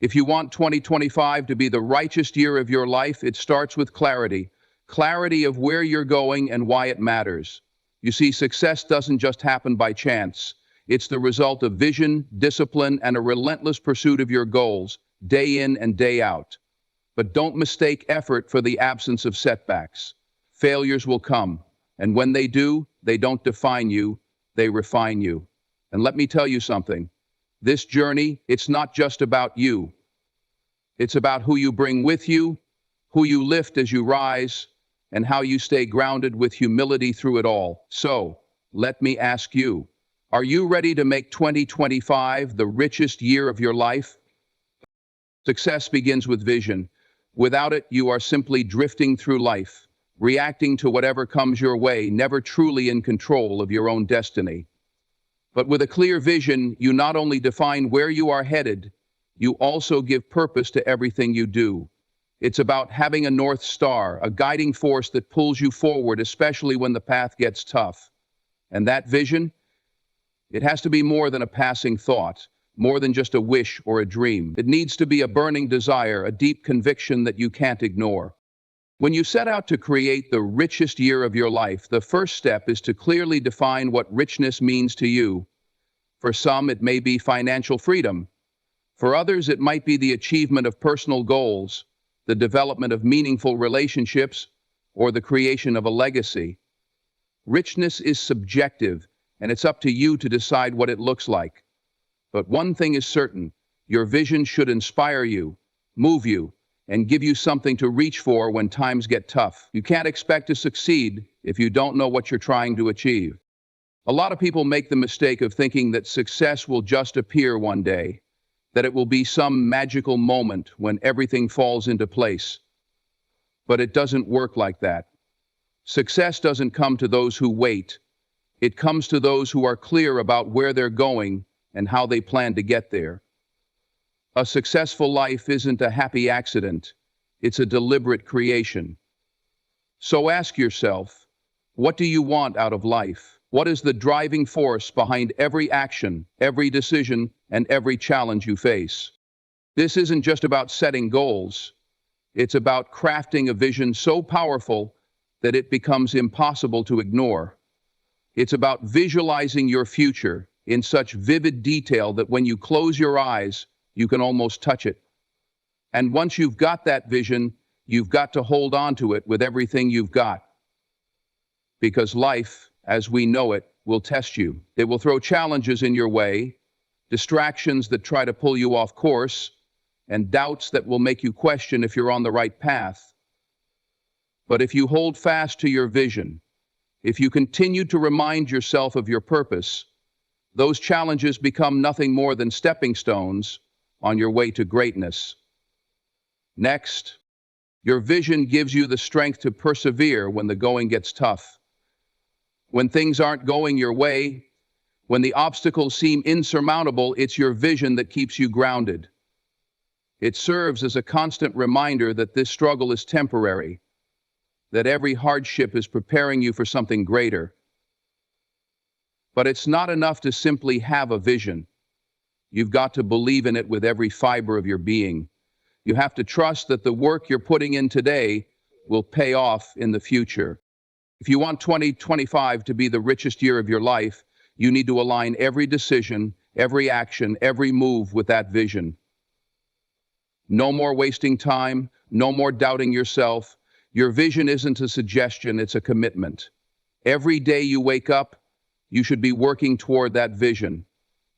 If you want 2025 to be the righteous year of your life, it starts with clarity. Clarity of where you're going and why it matters. You see, success doesn't just happen by chance. It's the result of vision, discipline, and a relentless pursuit of your goals, day in and day out. But don't mistake effort for the absence of setbacks. Failures will come, and when they do, they don't define you, they refine you. And let me tell you something. This journey, it's not just about you. It's about who you bring with you, who you lift as you rise, and how you stay grounded with humility through it all. So, let me ask you, are you ready to make 2025 the richest year of your life? Success begins with vision. Without it, you are simply drifting through life, reacting to whatever comes your way, never truly in control of your own destiny. But with a clear vision, you not only define where you are headed, you also give purpose to everything you do. It's about having a North Star, a guiding force that pulls you forward, especially when the path gets tough. And that vision, it has to be more than a passing thought, more than just a wish or a dream. It needs to be a burning desire, a deep conviction that you can't ignore. When you set out to create the richest year of your life, the first step is to clearly define what richness means to you. For some, it may be financial freedom. For others, it might be the achievement of personal goals, the development of meaningful relationships, or the creation of a legacy. Richness is subjective, and it's up to you to decide what it looks like. But one thing is certain, your vision should inspire you, move you, and give you something to reach for when times get tough. You can't expect to succeed if you don't know what you're trying to achieve. A lot of people make the mistake of thinking that success will just appear one day, that it will be some magical moment when everything falls into place. But it doesn't work like that. Success doesn't come to those who wait. It comes to those who are clear about where they're going and how they plan to get there. A successful life isn't a happy accident. It's a deliberate creation. So ask yourself, what do you want out of life? What is the driving force behind every action, every decision, and every challenge you face? This isn't just about setting goals. It's about crafting a vision so powerful that it becomes impossible to ignore. It's about visualizing your future in such vivid detail that when you close your eyes, you can almost touch it. And once you've got that vision, you've got to hold on to it with everything you've got. Because life, as we know it, will test you. It will throw challenges in your way, distractions that try to pull you off course, and doubts that will make you question if you're on the right path. But if you hold fast to your vision, if you continue to remind yourself of your purpose, those challenges become nothing more than stepping stones on your way to greatness. Next, your vision gives you the strength to persevere when the going gets tough. When things aren't going your way, when the obstacles seem insurmountable, it's your vision that keeps you grounded. It serves as a constant reminder that this struggle is temporary, that every hardship is preparing you for something greater. But it's not enough to simply have a vision. You've got to believe in it with every fiber of your being. You have to trust that the work you're putting in today will pay off in the future. If you want 2025 to be the richest year of your life, you need to align every decision, every action, every move with that vision. No more wasting time, no more doubting yourself. Your vision isn't a suggestion, it's a commitment. Every day you wake up, you should be working toward that vision.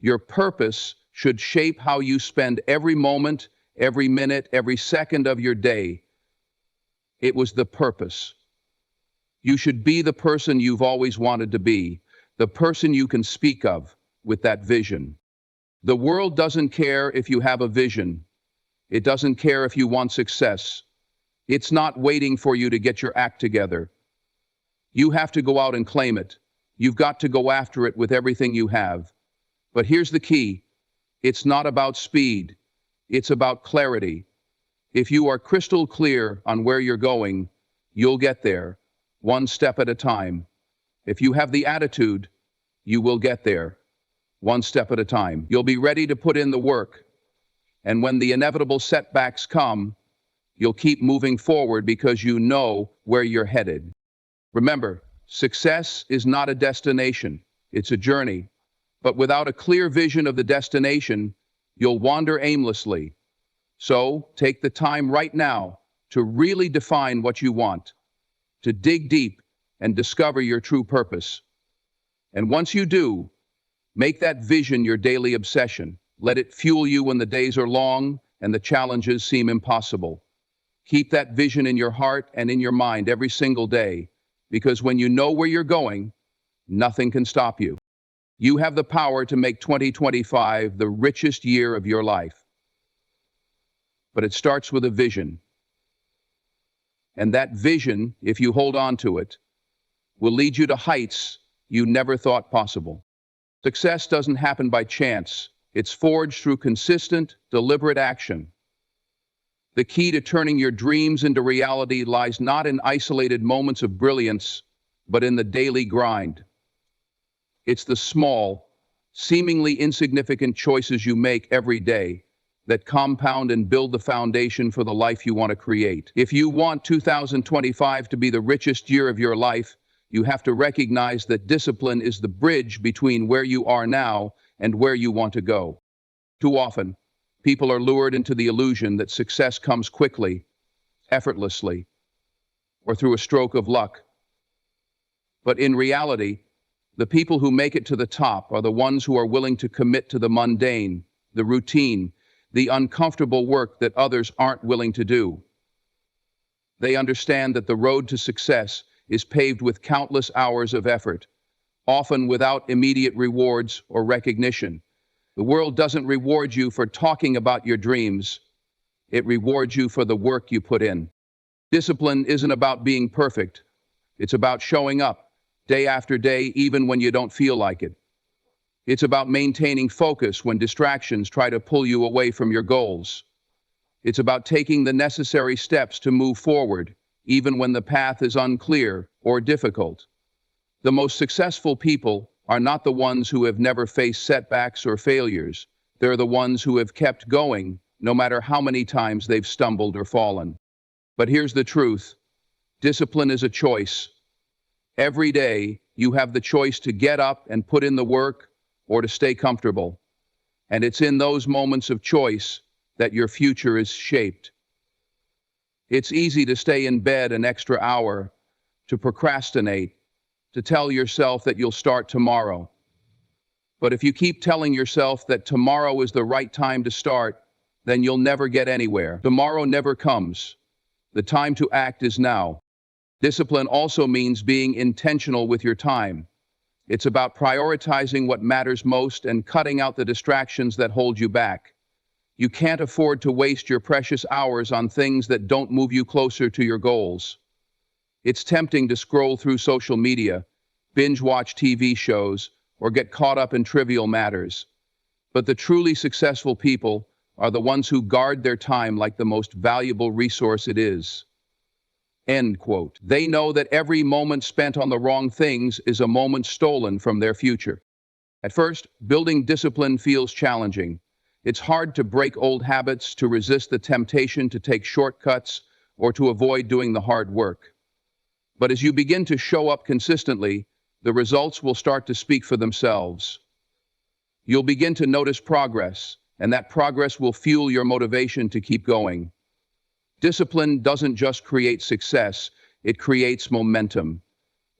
Your purpose should shape how you spend every moment, every minute, every second of your day. It was the purpose. You should be the person you've always wanted to be, the person you can speak of with that vision. The world doesn't care if you have a vision. It doesn't care if you want success. It's not waiting for you to get your act together. You have to go out and claim it. You've got to go after it with everything you have. But here's the key. It's not about speed. It's about clarity. If you are crystal clear on where you're going, you'll get there, one step at a time. If you have the attitude, you will get there, one step at a time. You'll be ready to put in the work. And when the inevitable setbacks come, you'll keep moving forward because you know where you're headed. Remember, success is not a destination, it's a journey. But without a clear vision of the destination, you'll wander aimlessly. So take the time right now to really define what you want, to dig deep and discover your true purpose. And once you do, make that vision your daily obsession. Let it fuel you when the days are long and the challenges seem impossible. Keep that vision in your heart and in your mind every single day, because when you know where you're going, nothing can stop you. You have the power to make 2025 the richest year of your life. But it starts with a vision. And that vision, if you hold on to it, will lead you to heights you never thought possible. Success doesn't happen by chance. It's forged through consistent, deliberate action. The key to turning your dreams into reality lies not in isolated moments of brilliance, but in the daily grind. It's the small, seemingly insignificant choices you make every day that compound and build the foundation for the life you want to create. If you want 2025 to be the richest year of your life, you have to recognize that discipline is the bridge between where you are now and where you want to go. Too often, people are lured into the illusion that success comes quickly, effortlessly, or through a stroke of luck. But in reality, the people who make it to the top are the ones who are willing to commit to the mundane, the routine, the uncomfortable work that others aren't willing to do. They understand that the road to success is paved with countless hours of effort, often without immediate rewards or recognition. The world doesn't reward you for talking about your dreams. It rewards you for the work you put in. Discipline isn't about being perfect. It's about showing up day after day, even when you don't feel like it. It's about maintaining focus when distractions try to pull you away from your goals. It's about taking the necessary steps to move forward, even when the path is unclear or difficult. The most successful people are not the ones who have never faced setbacks or failures. They're the ones who have kept going, no matter how many times they've stumbled or fallen. But here's the truth. Discipline is a choice. Every day, you have the choice to get up and put in the work or to stay comfortable. And it's in those moments of choice that your future is shaped. It's easy to stay in bed an extra hour, to procrastinate, to tell yourself that you'll start tomorrow. But if you keep telling yourself that tomorrow is the right time to start, then you'll never get anywhere. Tomorrow never comes. The time to act is now. Discipline also means being intentional with your time. It's about prioritizing what matters most and cutting out the distractions that hold you back. You can't afford to waste your precious hours on things that don't move you closer to your goals. It's tempting to scroll through social media, binge watch TV shows, or get caught up in trivial matters. But the truly successful people are the ones who guard their time like the most valuable resource it is. End quote. They know that every moment spent on the wrong things is a moment stolen from their future. At first, building discipline feels challenging. It's hard to break old habits, to resist the temptation to take shortcuts, or to avoid doing the hard work. But as you begin to show up consistently, the results will start to speak for themselves. You'll begin to notice progress, and that progress will fuel your motivation to keep going. Discipline doesn't just create success, it creates momentum.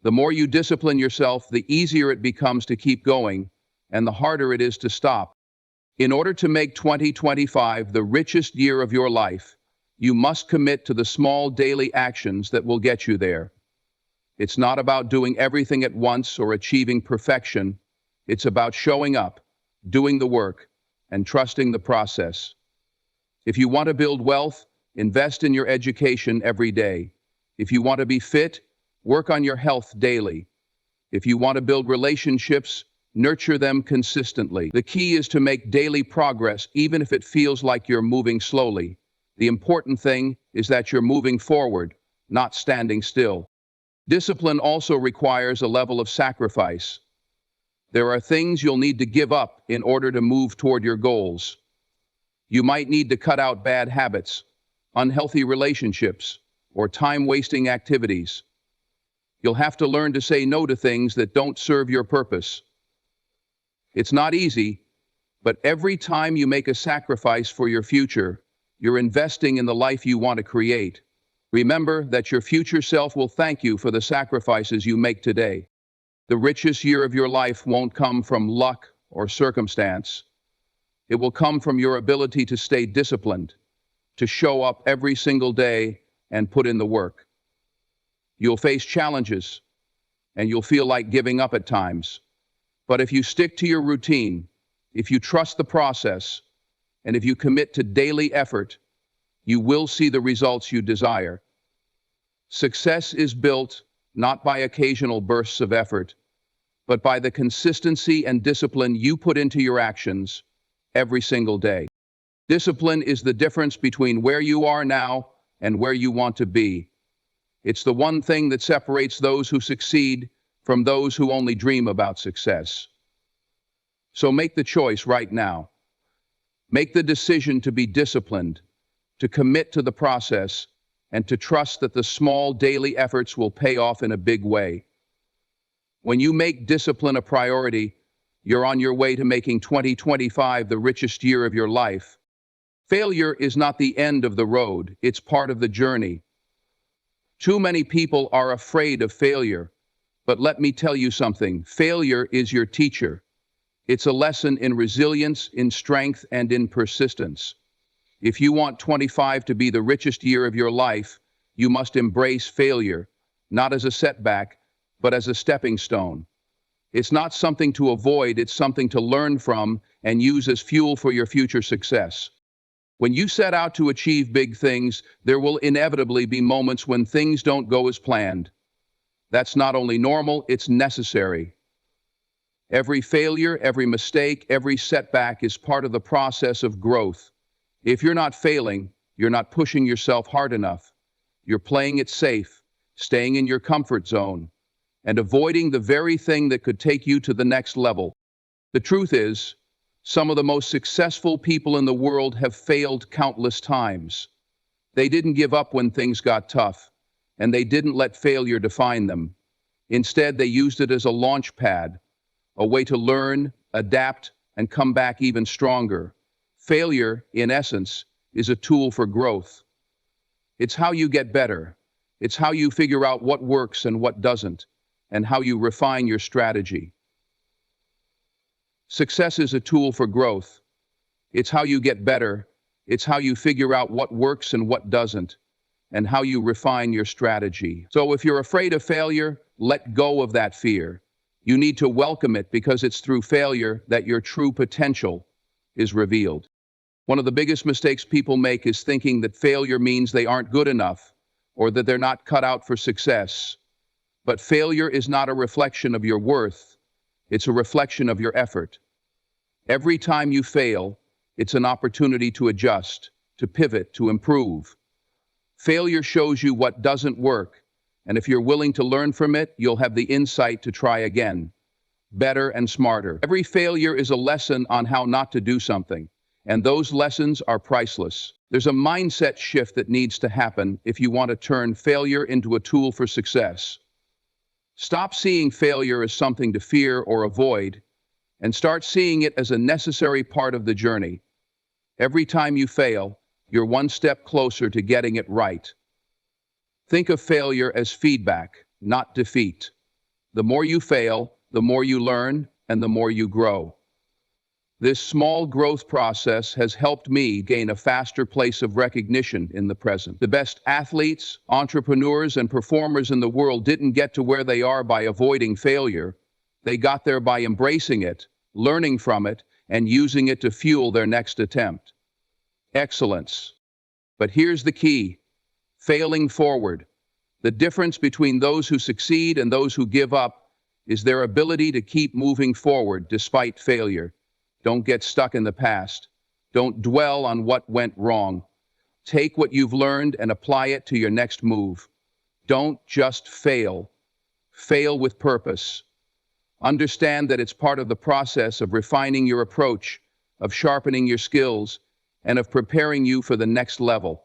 The more you discipline yourself, the easier it becomes to keep going, and the harder it is to stop. In order to make 2025 the richest year of your life, you must commit to the small daily actions that will get you there. It's not about doing everything at once or achieving perfection. It's about showing up, doing the work, and trusting the process. If you want to build wealth, invest in your education every day. If you want to be fit, work on your health daily. If you want to build relationships, nurture them consistently. The key is to make daily progress, even if it feels like you're moving slowly. The important thing is that you're moving forward, not standing still. Discipline also requires a level of sacrifice. There are things you'll need to give up in order to move toward your goals. You might need to cut out bad habits, unhealthy relationships, or time-wasting activities. You'll have to learn to say no to things that don't serve your purpose. It's not easy, but every time you make a sacrifice for your future, you're investing in the life you want to create. Remember that your future self will thank you for the sacrifices you make today. The richest year of your life won't come from luck or circumstance. It will come from your ability to stay disciplined, to show up every single day and put in the work. You'll face challenges, and you'll feel like giving up at times. But if you stick to your routine, if you trust the process, and if you commit to daily effort, you will see the results you desire. Success is built not by occasional bursts of effort, but by the consistency and discipline you put into your actions every single day. Discipline is the difference between where you are now and where you want to be. It's the one thing that separates those who succeed from those who only dream about success. So make the choice right now. Make the decision to be disciplined, to commit to the process, and to trust that the small daily efforts will pay off in a big way. When you make discipline a priority, you're on your way to making 2025 the richest year of your life. Failure is not the end of the road, it's part of the journey. Too many people are afraid of failure, but let me tell you something, failure is your teacher. It's a lesson in resilience, in strength, and in persistence. If you want 25 to be the richest year of your life, you must embrace failure, not as a setback, but as a stepping stone. It's not something to avoid, it's something to learn from and use as fuel for your future success. When you set out to achieve big things, there will inevitably be moments when things don't go as planned. That's not only normal, it's necessary. Every failure, every mistake, every setback is part of the process of growth. If you're not failing, you're not pushing yourself hard enough. You're playing it safe, staying in your comfort zone, and avoiding the very thing that could take you to the next level. The truth is, some of the most successful people in the world have failed countless times. They didn't give up when things got tough, and they didn't let failure define them. Instead, they used it as a launch pad, a way to learn, adapt, and come back even stronger. Failure, in essence, is a tool for growth. It's how you get better. It's how you figure out what works and what doesn't, and how you refine your strategy. Success is a tool for growth. It's how you get better. It's how you figure out what works and what doesn't, and how you refine your strategy. So if you're afraid of failure, let go of that fear. You need to welcome it because it's through failure that your true potential is revealed. One of the biggest mistakes people make is thinking that failure means they aren't good enough or that they're not cut out for success. But failure is not a reflection of your worth. It's a reflection of your effort. Every time you fail, it's an opportunity to adjust, to pivot, to improve. Failure shows you what doesn't work, and if you're willing to learn from it, you'll have the insight to try again, better and smarter. Every failure is a lesson on how not to do something, and those lessons are priceless. There's a mindset shift that needs to happen if you want to turn failure into a tool for success. Stop seeing failure as something to fear or avoid, and start seeing it as a necessary part of the journey. Every time you fail, you're one step closer to getting it right. Think of failure as feedback, not defeat. The more you fail, the more you learn, and the more you grow. This small growth process has helped me gain a faster place of recognition in the present. The best athletes, entrepreneurs, and performers in the world didn't get to where they are by avoiding failure. They got there by embracing it, learning from it, and using it to fuel their next attempt. Excellence. But here's the key: failing forward. The difference between those who succeed and those who give up is their ability to keep moving forward despite failure. Don't get stuck in the past. Don't dwell on what went wrong. Take what you've learned and apply it to your next move. Don't just fail. Fail with purpose. Understand that it's part of the process of refining your approach, of sharpening your skills, and of preparing you for the next level.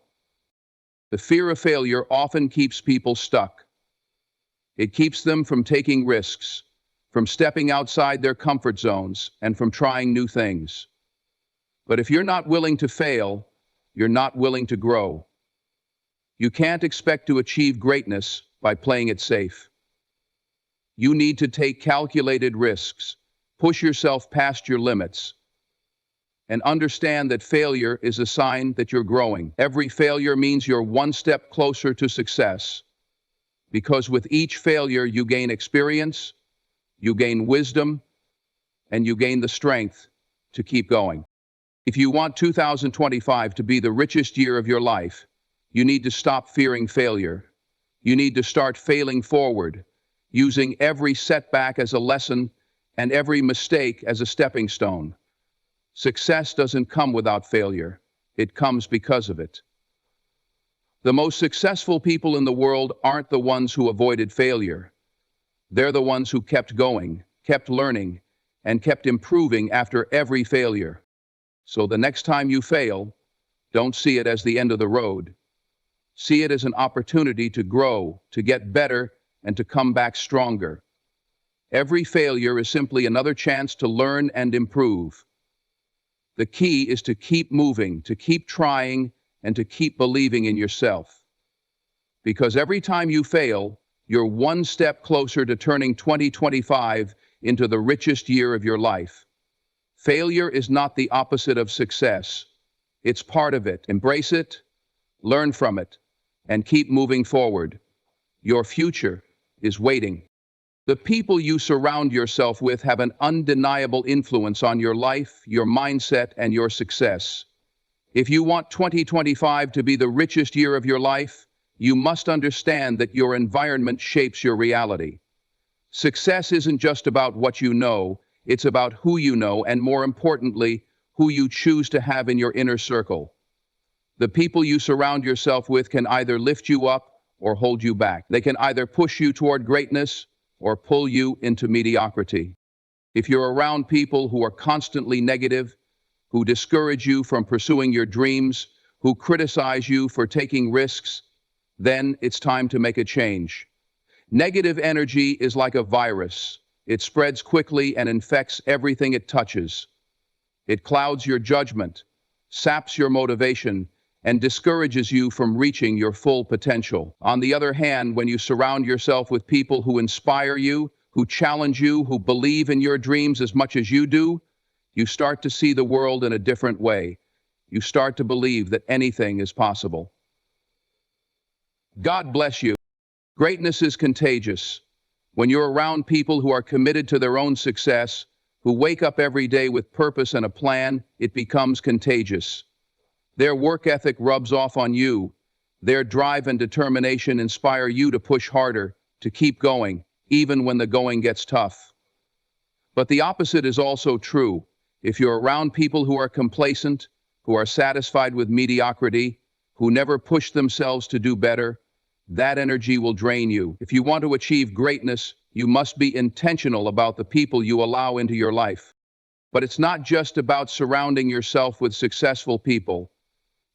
The fear of failure often keeps people stuck. It keeps them from taking risks, from stepping outside their comfort zones, and from trying new things. But if you're not willing to fail, you're not willing to grow. You can't expect to achieve greatness by playing it safe. You need to take calculated risks, push yourself past your limits, and understand that failure is a sign that you're growing. Every failure means you're one step closer to success, because with each failure you gain experience, you gain wisdom, and you gain the strength to keep going. If you want 2025 to be the richest year of your life, you need to stop fearing failure. You need to start failing forward, using every setback as a lesson and every mistake as a stepping stone. Success doesn't come without failure. It comes because of it. The most successful people in the world aren't the ones who avoided failure. They're the ones who kept going, kept learning, and kept improving after every failure. So the next time you fail, don't see it as the end of the road. See it as an opportunity to grow, to get better, and to come back stronger. Every failure is simply another chance to learn and improve. The key is to keep moving, to keep trying, and to keep believing in yourself. Because every time you fail, you're one step closer to turning 2025 into the richest year of your life. Failure is not the opposite of success. It's part of it. Embrace it, learn from it, and keep moving forward. Your future is waiting. The people you surround yourself with have an undeniable influence on your life, your mindset, and your success. If you want 2025 to be the richest year of your life, you must understand that your environment shapes your reality. Success isn't just about what you know, it's about who you know, and more importantly, who you choose to have in your inner circle. The people you surround yourself with can either lift you up or hold you back. They can either push you toward greatness or pull you into mediocrity. If you're around people who are constantly negative, who discourage you from pursuing your dreams, who criticize you for taking risks, then it's time to make a change. Negative energy is like a virus. It spreads quickly and infects everything it touches. It clouds your judgment, saps your motivation, and discourages you from reaching your full potential. On the other hand, when you surround yourself with people who inspire you, who challenge you, who believe in your dreams as much as you do, you start to see the world in a different way. You start to believe that anything is possible. God bless you. Greatness is contagious. When you're around people who are committed to their own success, who wake up every day with purpose and a plan, it becomes contagious. Their work ethic rubs off on you. Their drive and determination inspire you to push harder, to keep going, even when the going gets tough. But the opposite is also true. If you're around people who are complacent, who are satisfied with mediocrity, who never push themselves to do better, that energy will drain you. If you want to achieve greatness, you must be intentional about the people you allow into your life. But it's not just about surrounding yourself with successful people.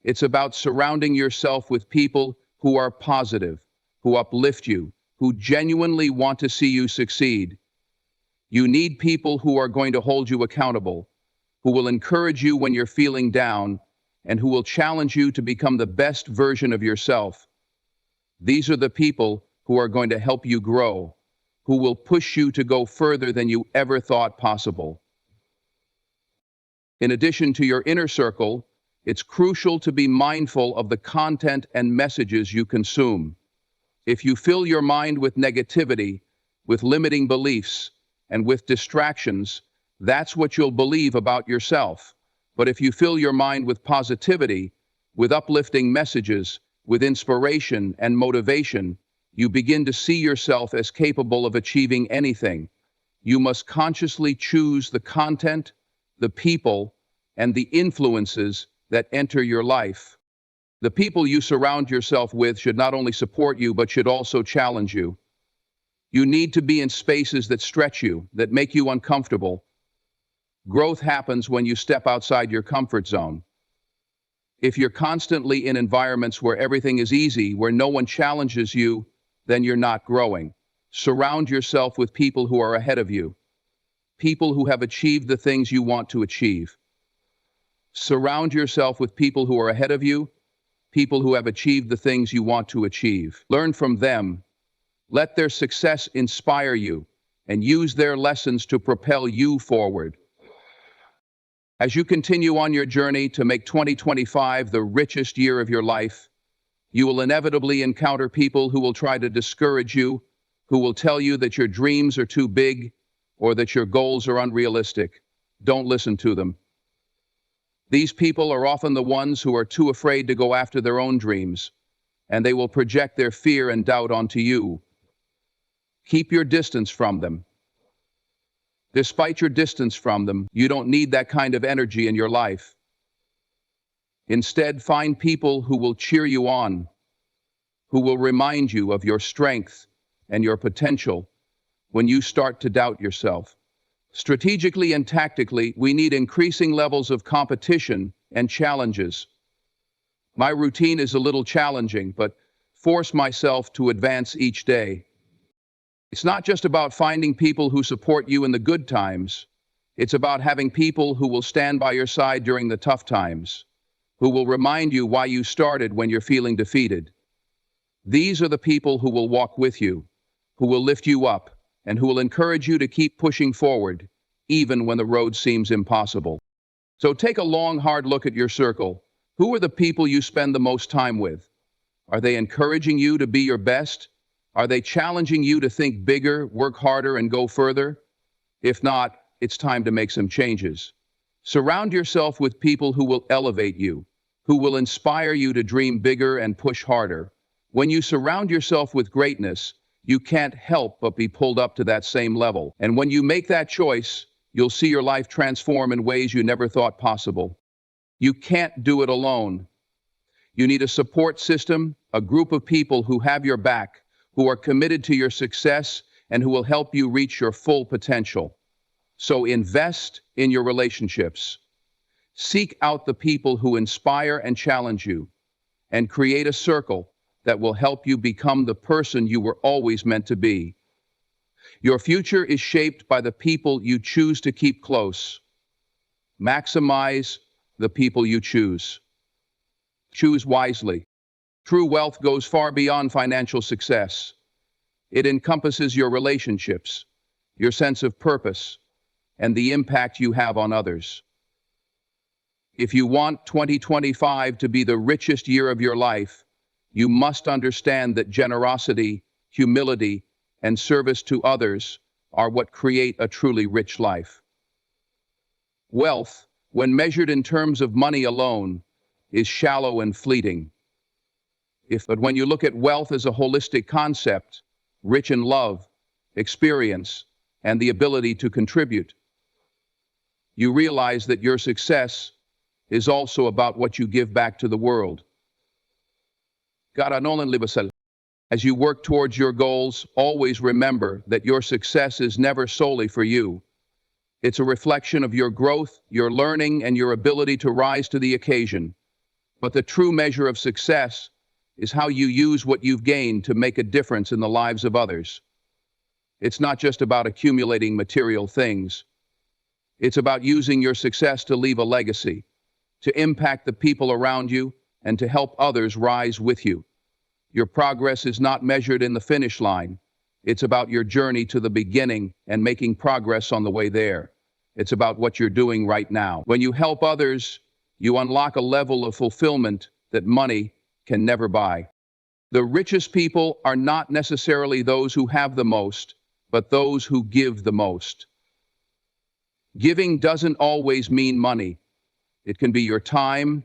It's about surrounding yourself with people who are positive, who uplift you, who genuinely want to see you succeed. You need people who are going to hold you accountable, who will encourage you when you're feeling down, and who will challenge you to become the best version of yourself. These are the people who are going to help you grow, who will push you to go further than you ever thought possible. In addition to your inner circle, it's crucial to be mindful of the content and messages you consume. If you fill your mind with negativity, with limiting beliefs, and with distractions, that's what you'll believe about yourself. But if you fill your mind with positivity, with uplifting messages, with inspiration and motivation, you begin to see yourself as capable of achieving anything. You must consciously choose the content, the people, and the influences that enter your life. The people you surround yourself with should not only support you, but should also challenge you. You need to be in spaces that stretch you, that make you uncomfortable. Growth happens when you step outside your comfort zone. If you're constantly in environments where everything is easy, where no one challenges you, then you're not growing. Surround yourself with people who are ahead of you, people who have achieved the things you want to achieve. Surround yourself with people who are ahead of you, people who have achieved the things you want to achieve. Learn from them. Let their success inspire you, and use their lessons to propel you forward. As you continue on your journey to make 2025 the richest year of your life, you will inevitably encounter people who will try to discourage you, who will tell you that your dreams are too big or that your goals are unrealistic. Don't listen to them. These people are often the ones who are too afraid to go after their own dreams, and they will project their fear and doubt onto you. Keep your distance from them. Despite your distance from them, you don't need that kind of energy in your life. Instead, find people who will cheer you on, who will remind you of your strength and your potential when you start to doubt yourself. Strategically and tactically, we need increasing levels of competition and challenges. My routine is a little challenging, but force myself to advance each day. It's not just about finding people who support you in the good times. It's about having people who will stand by your side during the tough times, who will remind you why you started when you're feeling defeated. These are the people who will walk with you, who will lift you up, and who will encourage you to keep pushing forward, even when the road seems impossible. So take a long, hard look at your circle. Who are the people you spend the most time with? Are they encouraging you to be your best? Are they challenging you to think bigger, work harder, and go further? If not, it's time to make some changes. Surround yourself with people who will elevate you, who will inspire you to dream bigger and push harder. When you surround yourself with greatness, you can't help but be pulled up to that same level. And when you make that choice, you'll see your life transform in ways you never thought possible. You can't do it alone. You need a support system, a group of people who have your back, who are committed to your success, and who will help you reach your full potential. So invest in your relationships. Seek out the people who inspire and challenge you, and create a circle that will help you become the person you were always meant to be. Your future is shaped by the people you choose to keep close. Maximize the people you choose. Choose wisely. True wealth goes far beyond financial success. It encompasses your relationships, your sense of purpose, and the impact you have on others. If you want 2025 to be the richest year of your life, you must understand that generosity, humility, and service to others are what create a truly rich life. Wealth, when measured in terms of money alone, is shallow and fleeting. But when you look at wealth as a holistic concept, rich in love, experience, and the ability to contribute, you realize that your success is also about what you give back to the world. As you work towards your goals, always remember that your success is never solely for you. It's a reflection of your growth, your learning, and your ability to rise to the occasion. But the true measure of success is how you use what you've gained to make a difference in the lives of others. It's not just about accumulating material things. It's about using your success to leave a legacy, to impact the people around you, and to help others rise with you. Your progress is not measured in the finish line. It's about your journey to the beginning and making progress on the way there. It's about what you're doing right now. When you help others, you unlock a level of fulfillment that money can never buy. The richest people are not necessarily those who have the most, but those who give the most. Giving doesn't always mean money. It can be your time,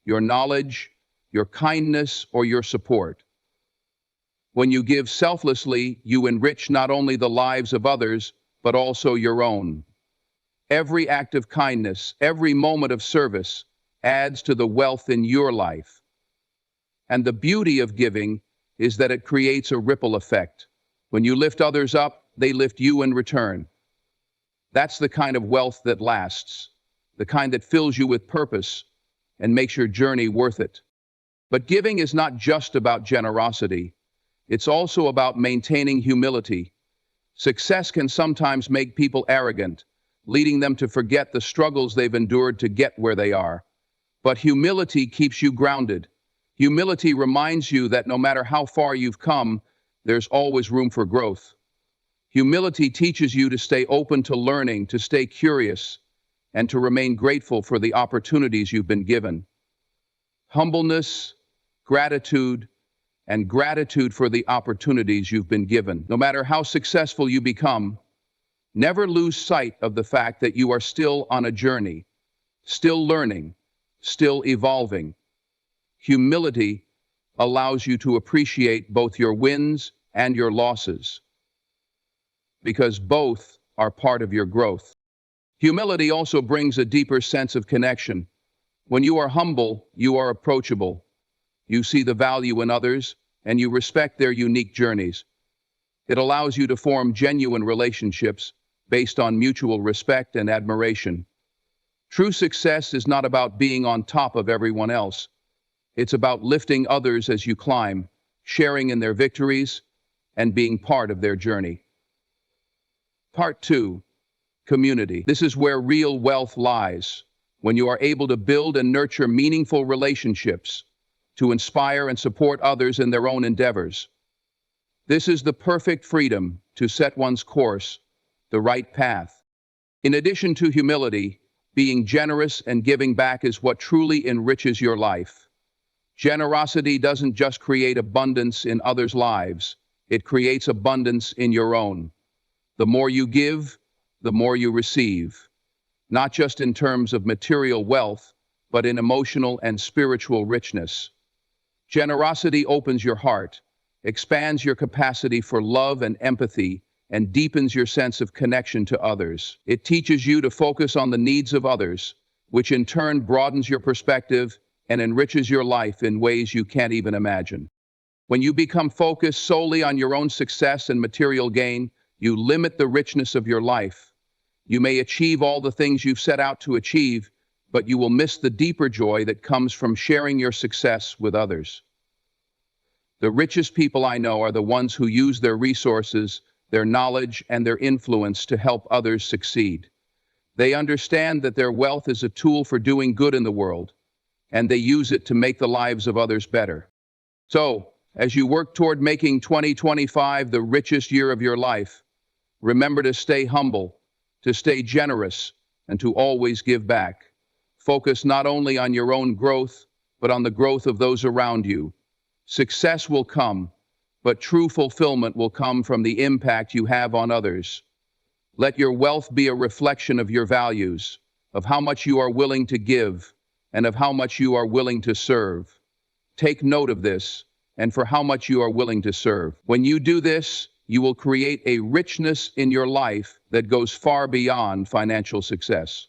your knowledge, your kindness, or your support. When you give selflessly, you enrich not only the lives of others, but also your own. Every act of kindness, every moment of service adds to the wealth in your life. And the beauty of giving is that it creates a ripple effect. When you lift others up, they lift you in return. That's the kind of wealth that lasts, the kind that fills you with purpose and makes your journey worth it. But giving is not just about generosity. It's also about maintaining humility. Success can sometimes make people arrogant, leading them to forget the struggles they've endured to get where they are. But humility keeps you grounded. Humility reminds you that no matter how far you've come, there's always room for growth. Humility teaches you to stay open to learning, to stay curious, and to remain grateful for the opportunities you've been given. Humbleness, gratitude, and gratitude for the opportunities you've been given. No matter how successful you become, never lose sight of the fact that you are still on a journey, still learning, still evolving. Humility allows you to appreciate both your wins and your losses, because both are part of your growth. Humility also brings a deeper sense of connection. When you are humble, you are approachable. You see the value in others, and you respect their unique journeys. It allows you to form genuine relationships based on mutual respect and admiration. True success is not about being on top of everyone else. It's about lifting others as you climb, sharing in their victories, and being part of their journey. Part 2. Community. This is where real wealth lies, when you are able to build and nurture meaningful relationships, to inspire and support others in their own endeavors. This is the perfect freedom to set one's course, the right path. In addition to humility, being generous and giving back is what truly enriches your life. Generosity doesn't just create abundance in others' lives, it creates abundance in your own. The more you give, the more you receive, not just in terms of material wealth, but in emotional and spiritual richness. Generosity opens your heart, expands your capacity for love and empathy, and deepens your sense of connection to others. It teaches you to focus on the needs of others, which in turn broadens your perspective and enriches your life in ways you can't even imagine. When you become focused solely on your own success and material gain, you limit the richness of your life. You may achieve all the things you've set out to achieve, but you will miss the deeper joy that comes from sharing your success with others. The richest people I know are the ones who use their resources, their knowledge, and their influence to help others succeed. They understand that their wealth is a tool for doing good in the world, and they use it to make the lives of others better. So, as you work toward making 2025 the richest year of your life, remember to stay humble, to stay generous, and to always give back. Focus not only on your own growth, but on the growth of those around you. Success will come, but true fulfillment will come from the impact you have on others. Let your wealth be a reflection of your values, of how much you are willing to give, and of how much you are willing to serve. Take note of this, and for how much you are willing to serve. When you do this, you will create a richness in your life that goes far beyond financial success.